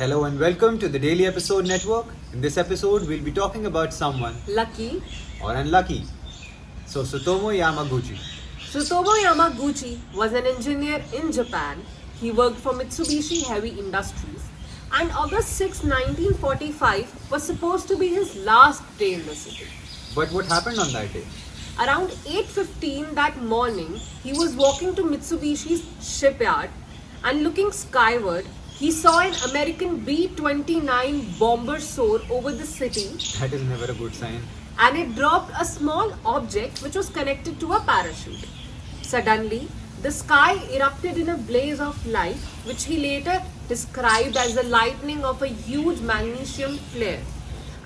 Hello and welcome to the Daily Episode Network. In this episode, we'll be talking about someone Lucky. or unlucky. So, Tsutomo Yamaguchi. Tsutomo Yamaguchi was an engineer in Japan. He worked for Mitsubishi Heavy Industries. And August 6, 1945 was supposed to be his last day in the city. But what happened on that day? Around 8:15 that morning, he was walking to Mitsubishi's shipyard and looking skyward, he saw an American B-29 bomber soar over the city That is never a good sign. and it dropped a small object which was connected to a parachute. Suddenly, the sky erupted in a blaze of light, which he later described as the lightning of a huge magnesium flare.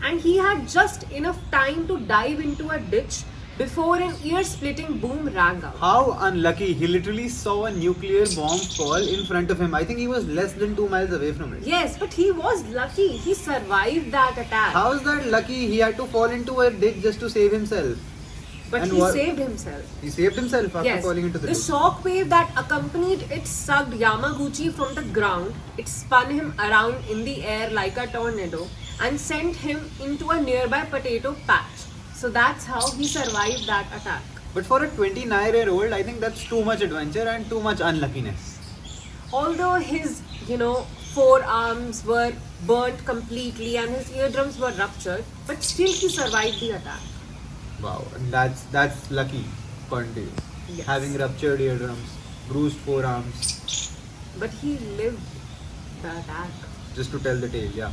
And he had just enough time to dive into a ditch before an ear-splitting boom rang out. How unlucky. He literally saw a nuclear bomb fall in front of him. I think he was less than 2 miles away from it. Yes, but he was lucky. He survived that attack. How is that lucky? He had to fall into a ditch just to save himself. But and he saved himself. He saved himself after Yes, falling into the the ditch. shock wave that accompanied it sucked Yamaguchi from the ground. It spun him around in the air like a tornado and sent him into a nearby potato patch. So that's how he survived that attack. But for a 29-year-old, I think that's too much adventure and too much unluckiness. Although his, forearms were burnt completely and his eardrums were ruptured, but still he survived the attack. Wow, and that's lucky, according to you. Yes. Having ruptured eardrums, bruised forearms, But he lived the attack. just to tell the tale, yeah.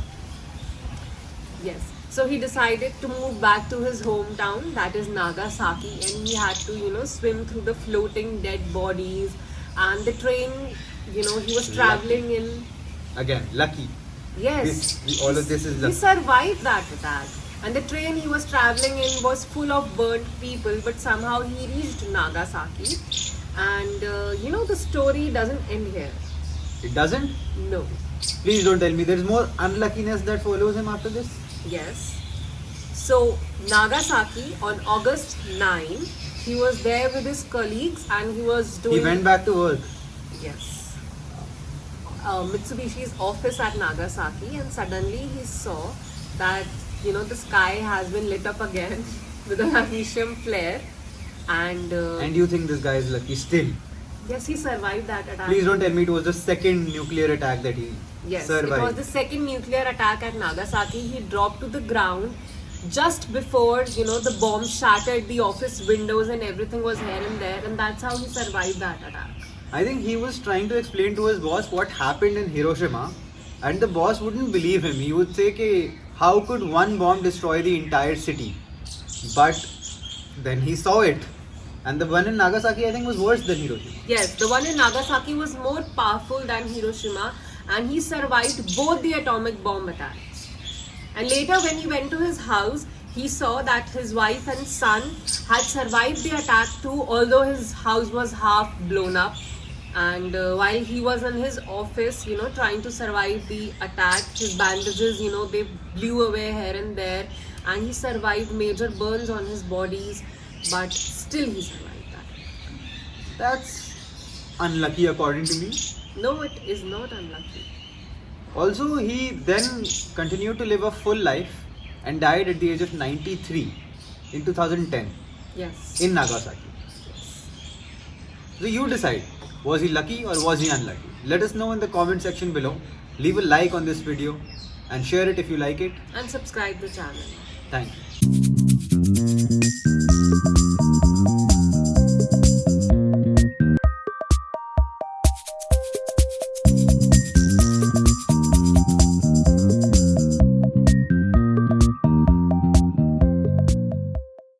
Yes. So he decided to move back to his hometown, that is Nagasaki, and he had to, swim through the floating dead bodies. And the train, he was traveling in. Again, lucky. Yes. All of this is He lucky. survived that attack. And the train he was traveling in was full of burnt people, but somehow he reached Nagasaki. And, the story doesn't end here. It doesn't? No. Please don't tell me there's more unluckiness that follows him after this. Yes. So, Nagasaki on August 9, he was there with his colleagues and he was doing. He went back to work. Yes. Mitsubishi's office at Nagasaki, and suddenly he saw that, the sky has been lit up again with a magnesium flare. And And you think this guy is lucky still? yes, he survived that attack. Please don't tell me it was the second nuclear attack that he Yes, survived. it was the second nuclear attack at Nagasaki. He dropped to the ground just before, the bomb shattered the office windows and everything was here and there, and that's how he survived that attack. I think he was trying to explain to his boss what happened in Hiroshima, and the boss wouldn't believe him. He would say, "Ki, how could one bomb destroy the entire city?" But then he saw it, and the one in Nagasaki, I think, was worse than Hiroshima. Yes, the one in Nagasaki was more powerful than Hiroshima, and he survived both the atomic bomb attacks. And later, when he went to his house, he saw that his wife and son had survived the attack too, although his house was half blown up. And while he was in his office, trying to survive the attack, his bandages, they blew away here and there, and he survived major burns on his bodies, but still he survived that. That's unlucky according to me. No, it is not unlucky. Also, he then continued to live a full life and died at the age of 93 in 2010 Yes. in Nagasaki. So you decide, was he lucky or was he unlucky? Let us know in the comment section below. Leave a like on this video and share it if you like it. And subscribe the channel. Thank you.